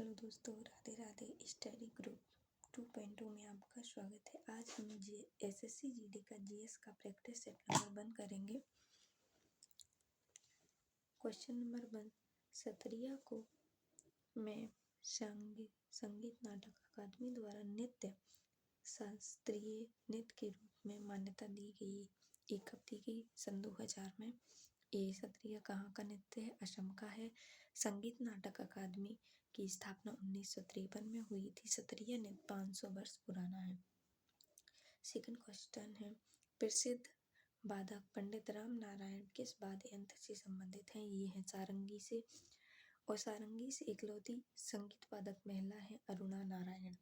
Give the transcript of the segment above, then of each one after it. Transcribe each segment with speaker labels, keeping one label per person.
Speaker 1: Hello दोस्तों, Radhe Radhe. Study group 2.2 में आपका स्वागत है। आज हम एसएससी जीडी का जीएस का प्रैक्टिस सेट नंबर 1 करेंगे। क्वेश्चन नंबर 1, सत्रिया को में संगीत नाटक अकादमी द्वारा नृत्य शास्त्रीय नृत्य के रूप में मान्यता दी गई ये कब दी गई? सन 2000 में। ये सत्रिया कहाँ का नृत्य है? असम का है। संगीत नाटक अकादमी की स्थापना 1953 में हुई थी। सत्रिया नृत्य 500 वर्ष पुराना है। सेकंड क्वेश्चन है, प्रसिद्ध वादक पंडित राम नारायण किस वाद्य यंत्र से संबंधित हैं? ये है सारंगी से। और सारंगी से इकलौती संगीत वादक महिला है अरुणा नारायण।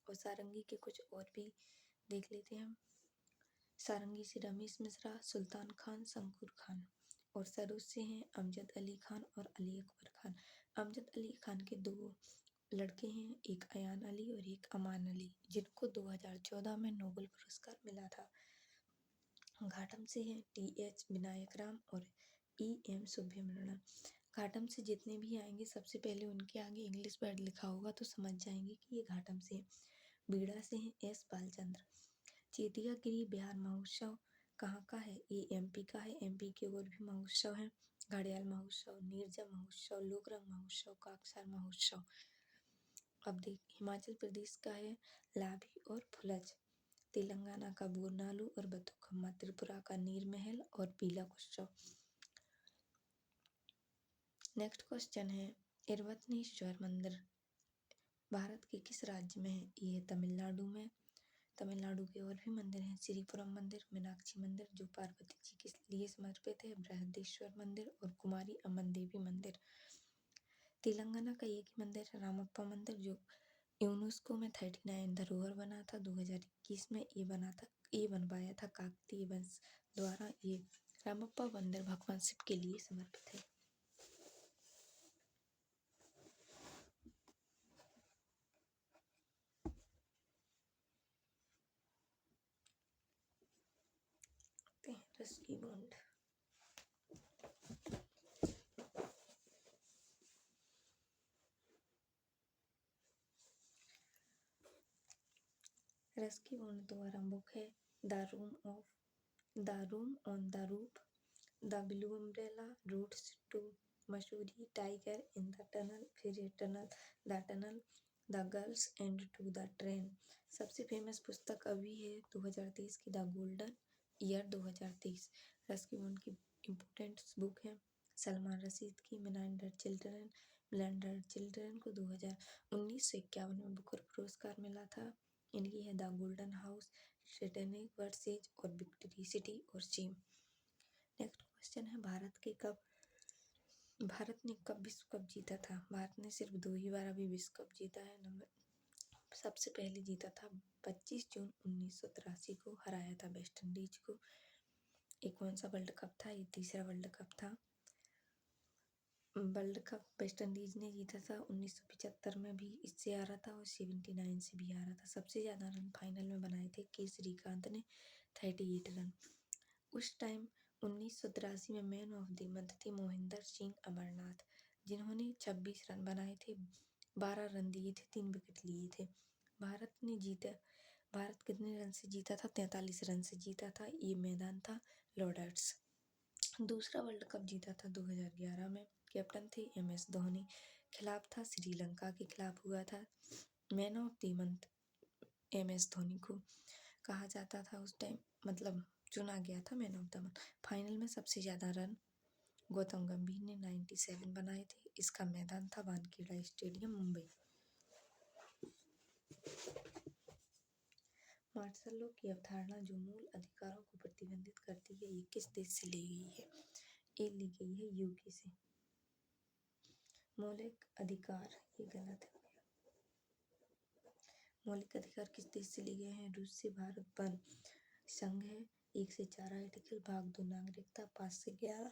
Speaker 1: और सारंगी के कुछ और भी देख लेते हैं हम। सारंगी से रमेश मिश्रा, सुल्तान खान, शंकुर खान। और सरोज से हैं अमजद अली खान और अली अकबर खान। अमजद अली खान के 2 लड़के हैं, एक अयान अली और एक अमान अली, जिनको 2014 में नोबेल पुरस्कार मिला था। घाटम से हैं टी.एच. विनायक राम और ई.एम. सुब्रमण्यम। घाटम से जितने भी आएंगे सबसे पहले उनके आगे इंग्लिश वर्ड लिखा होगा तो समझ जाएंगे कि ये घाटम से हैं। बीड़ा से हैं एस. बालचंद्र। चेतिया गिरी बिहार महोत्सव कहाँ का है? ये एमपी का है। एमपी के और भी महोत्सव हैं, घड़ियाल महोत्सव, नीरजा महोत्सव, लोकरंग महोत्सव, काकसार महोत्सव। अब देख, हिमाचल प्रदेश का है लाभी और फुलज। तेलंगाना का बोरनालू और बतुकम्मा। त्रिपुरा का नीर महल और पीलक उत्सव। नेक्स्ट क्वेश्चन है, इरवतनेश्वर मंदिर भारत के किस राज्य में है? ये है तमिलनाडु में। तमिलनाडु के और भी मंदिर हैं, श्रीपुरम मंदिर, मीनाक्षी मंदिर जो पार्वती जी के लिए समर्पित है, बृहदेश्वर मंदिर और कुमारी अम्मन देवी मंदिर। तेलंगाना का एक ही मंदिर है, रामप्पा मंदिर, जो यूनेस्को में 39 धरोहर बना था। 2021 में ये बनवाया था काकतीय वंश द्वारा। ये रामप्पा मंदिर भगवान शिव के लिए समर्पित है। रस्की बॉन्ड रस्की बॉन्ड द्वारा बुक है the room on the roof, the blue umbrella, roots to Mussoorie, tiger in the tunnel, फिर tunnel, the girls and to the train. सबसे फेमस पुस्तक अभी है 2023 की the golden year 2023। Ruskin Bond की important book है सलमान रशीद की मिलियनेयर चिल्ड्रन को 1951 में बुकर पुरस्कार मिला था। इनकी है the golden house, Titanic, versus और विक्ट्री सिटी और सीम। नेक्स्ट क्वेश्चन है, भारत ने कब विश्व कप जीता था? भारत ने सिर्फ 2 ही बार अभी विश्व कप जीता है। सबसे पहले जीता था 25 जून 1983 को, हराया था वेस्ट इंडीज को। ये कौन सा वर्ल्ड कप था? ये तीसरा वर्ल्ड कप था। वर्ल्ड कप वेस्ट इंडीज ने जीता था। 1975 में भी इससे हारा था और 79 से भी हारा था। सबसे ज़्यादा रन फाइनल में बनाए थे के श्रीकांत ने 38 रन। उस टाइम 1983 में मैन ऑफ द मंथ थे मोहिंदर सिंह अमरनाथ, जिन्होंने 26 रन बनाए थे, 12 रन दिए थे, 3 विकेट लिए थे। भारत कितने रन से जीता था? 43 रन से जीता था। ये मैदान था लॉर्ड्स। दूसरा वर्ल्ड कप जीता था 2011 में। कैप्टन थे एम.एस. धोनी। खिलाफ था श्रीलंका के खिलाफ हुआ था। Man of the month M S. Dhoni को कहा जाता था उस टाइम, मतलब चुना गया था man of the month. Final में सबसे ज़्यादा रन गौतम गंभीर ने 97 बनाए थे। इसका मैदान था वानखेड़ा स्टेडियम, मुंबई। मार्शल लॉ की अवधारणा जो मूल अधिकारों को प्रतिबंधित करती है, ये किस देश से ली गई है? ये ली गई है यूके से। मौलिक अधिकार, ये गलत है। मौलिक अधिकार किस देश से लिए गए हैं? रूस से। भारत वन संघ है। 1 से 4 आर्टिकल। भाग 2 नागरिकता 5 से 11।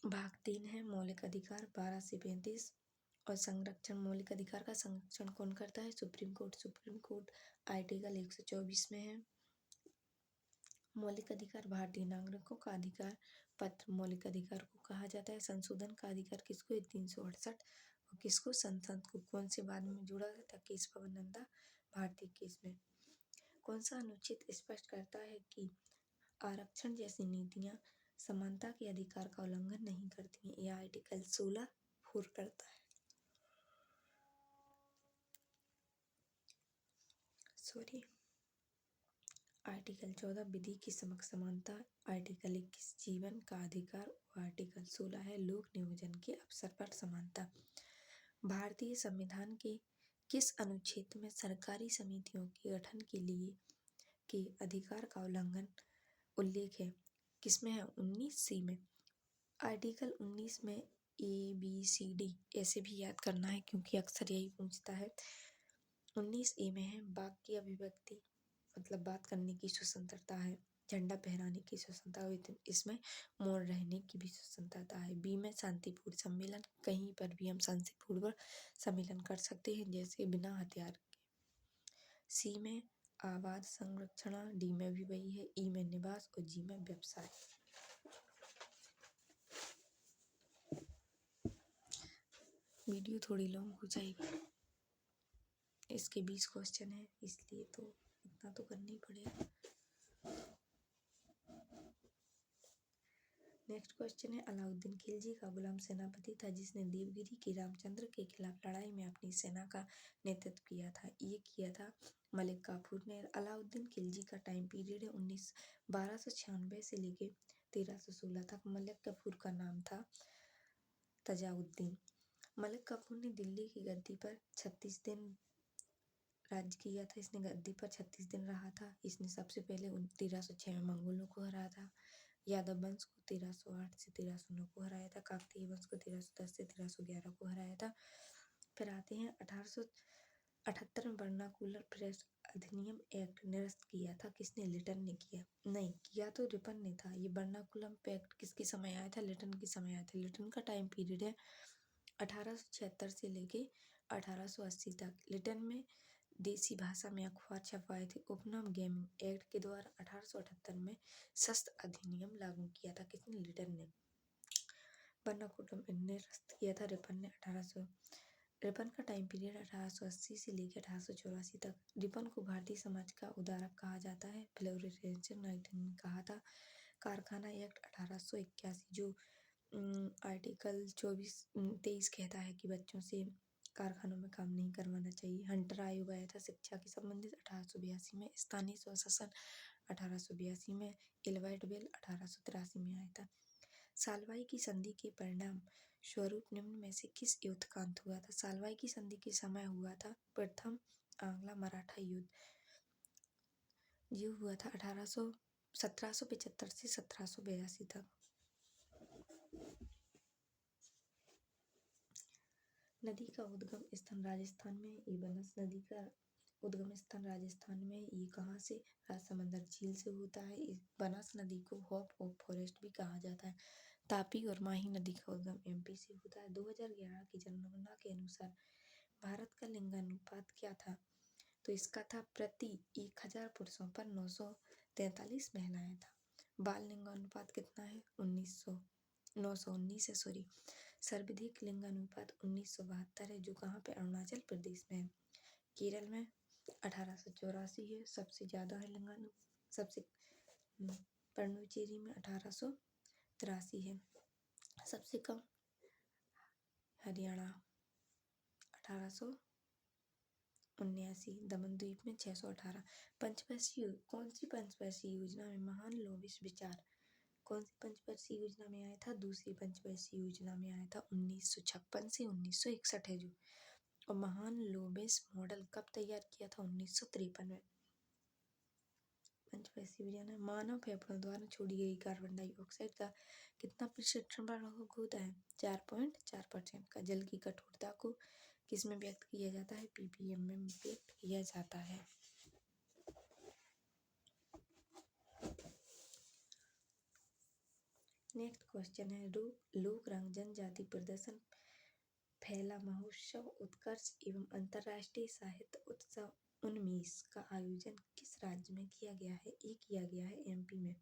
Speaker 1: भाग 3 है मौलिक अधिकार 12 से 35। और संरक्षण, मौलिक अधिकार का संरक्षण कौन करता है? सुप्रीम कोर्ट आर्टिकल 124 में है। मौलिक अधिकार भारतीय नागरिकों का अधिकार पत्र मौलिक अधिकार को कहा जाता है। संशोधन का अधिकार किसको है? 368 किसको, संसद को। कौन से वाद में जोड़ा था, केशवानंदा भारती केस में। कौन सा अनुच्छेद स्पष्ट करता है कि आरक्षण जैसी नीतियां समानता के अधिकार का उल्लंघन नहीं करती हैं? यह आर्टिकल 16(4) करता है। आर्टिकल 14 विधि की समक्ष समानता, आर्टिकल 21 जीवन का अधिकार और आर्टिकल 16 है लोक नियोजन के अवसर पर समानता। भारतीय संविधान के किस अनुच्छेद में सरकारी समितियों के गठन के लिए के अधिकार का उल्लेख है? किसमें है? 19C में। आर्टिकल 19 में ABCD ऐसे भी याद करना है क्योंकि अक्सर यही पूछता है। 19A में है वाक की अभिव्यक्ति, मतलब बात करने की स्वतंत्रता है, झंडा फहराने की स्वतंत्रता, इसमें मौन रहने की भी स्वतंत्रता है। बी में शांतिपूर्ण सम्मेलन, कहीं पर भी हम शांतिपूर्ण सम्मेलन कर सकते हैं, जैसे बिना हथियार के। सी में आवास संरक्षण, डी में भी वही है, ई में निवास और जी में व्यवसाय। वीडियो थोड़ी लॉन्ग हो जाएगी, इसके 20 क्वेश्चन है, इसलिए तो इतना तो करना ही पड़ेगा। नेक्स्ट क्वेश्चन है, अलाउद्दीन खिलजी का गुलाम सेनापति था जिसने देवगिरी के रामचंद्र के खिलाफ लड़ाई में अपनी सेना का नेतृत्व किया था? ये किया था मलिक काफूर ने। अलाउद्दीन खिलजी का टाइम पीरियड है 1296 से लेके 1316 तक। मलिक काफूर का नाम था तजाउद्दीन। मलिक काफूर ने दिल्ली की गद्दी पर 36 दिन राज्य किया था। इसने गद्दी पर 36 दिन रहा था। इसने सबसे पहले 1306 में मंगोलों को हराया था। यादव वंश को 1308 से 1309 को हराया था। काकतीय वंश को 1310 से 1311 को हराया था। फिर आते हैं 1878 में वर्नाकुलर प्रेस अधिनियम एक्ट निरस्त किया था। किसने? लिटन ने किया। नहीं किया तो रिपन ने था। ये वर्नाकुलम एक्ट किसके समय आया था? लिटन के समय आया था। लिटन का टाइम पीरियड है 1876 से लेके 1880 तक। लिटन में देसी भाषा में अखबार छपवाए थे। उपनाम गेमिंग एक्ट के द्वारा 1878 में शस्त्र अधिनियम लागू किया था। किसने? लिटन ने। वर्नाकुलम निरस्त किया था रिपन ने। रिपन का टाइम पीरियड 1880 से लेकर 1884 तक। रिपन को भारतीय समाज का उद्धारक कहा जाता है। फ्लोरेंस नाइटिंगेल ने कहा था। कारखाना एक्ट 1881 जो आर्टिकल 23 कहता है कि बच्चों से कारखानों में काम नहीं करवाना चाहिए। हंटर आयोग आया था शिक्षा के संबंधित 1882 में। स्थानीय स्वशासन 1882 में। एल्बर्ट बेल 1883 में आया था। सालवाई की संधि के परिणाम स्वरूप निम्न में से किस युद्ध का अंत हुआ था? सालवाई की संधि के समय हुआ था प्रथम आंग्ल मराठा युद्ध। ये हुआ था 1775 से 1782 तक। नदी का उद्गम स्थान राजस्थान में। ये बनस नदी का उद्गम स्थान राजस्थान में। ये कहाँ से? राजसमंदर झील से होता है। इस बनास नदी को हॉप ऑफ फॉरेस्ट भी कहा जाता है। तापी और माही नदी का उद्गम MP से होता है। 2011 की जनगणना के अनुसार भारत का लिंगानुपात क्या था? तो इसका था प्रति 1000 पुरुषों पर 943 महिलाएं था। बाल लिंगानुपात कितना है? 919 है, सॉरी। सर्वाधिक लिंगानुपात 1972 है, जो कहाँ पे? अरुणाचल प्रदेश में है। केरल में 1884 है, सबसे ज़्यादा है लिंगानुपात। सबसे पुडुचेरी में 1883 है। सबसे कम हरियाणा 1879। दमन द्वीप में 618। पंचवर्षीय कौन सी पंचवर्षीय योजना में महान लोबिस विचार कौन सी पंचवर्षीय योजना में आया था? दूसरी पंचवर्षीय योजना में आया था 1956 से 1961 है जो। और महान लोबिस मॉडल कब तैयार किया था? 1953 में। पंचवर्षीय योजना। मानव फेफड़ों द्वारा छोड़ी गई कार्बन डाइऑक्साइड का कितना प्रतिशत होता है? 4.4% का। जल की कठोरता को किस में व्यक्त किया जाता है? ppm में व्यक्त किया जाता है। नेक्स्ट क्वेश्चन है, लोक रंग जनजाति प्रदर्शन फैला महोत्सव उत्कर्ष एवं अंतर्राष्ट्रीय साहित्य उत्सव 19 का आयोजन किस राज्य में किया गया है? ये किया गया है MP में।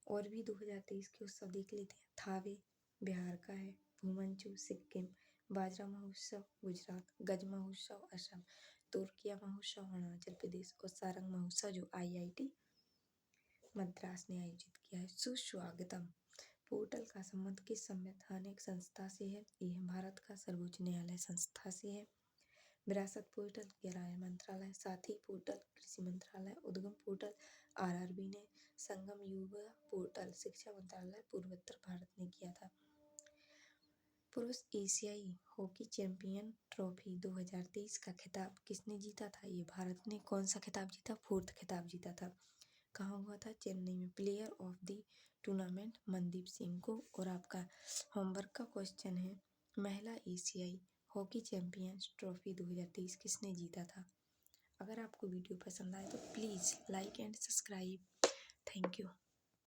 Speaker 1: और भी 2023 के उत्सव देख लेते हैं। थावे बिहार का है, भूमंचू सिक्किम, बाजरा महोत्सव गुजरात, गज महोत्सव असम, तुर्किया महोत्सव अरुणाचल प्रदेश और सारंग महोत्सव जो IIT मद्रास ने आयोजित किया है। सुस्वागतम पोर्टल का संबंध किस संवैधानिक संस्था से है? यह भारत का सर्वोच्च न्यायालय संस्था से है। विरासत पोर्टल गृह मंत्रालय, साथी पोर्टल कृषि मंत्रालय, उद्गम पोर्टल RRB ने, संगम युवा पोर्टल शिक्षा मंत्रालय पूर्वोत्तर भारत ने किया था। पुरुष एशियाई हॉकी चैंपियन ट्रॉफी 2023 का खिताब किसने जीता था? ये भारत ने कौन सा खिताब जीता? 4th खिताब जीता था। कहाँ हुआ था? चेन्नई में। Player of the tournament Mandeep Singh को। और आपका होमवर्क का क्वेश्चन है, महिला एशियाई हॉकी चैंपियंस ट्रॉफी 2023 किसने जीता था? अगर आपको वीडियो पसंद आए तो please like and subscribe. Thank you.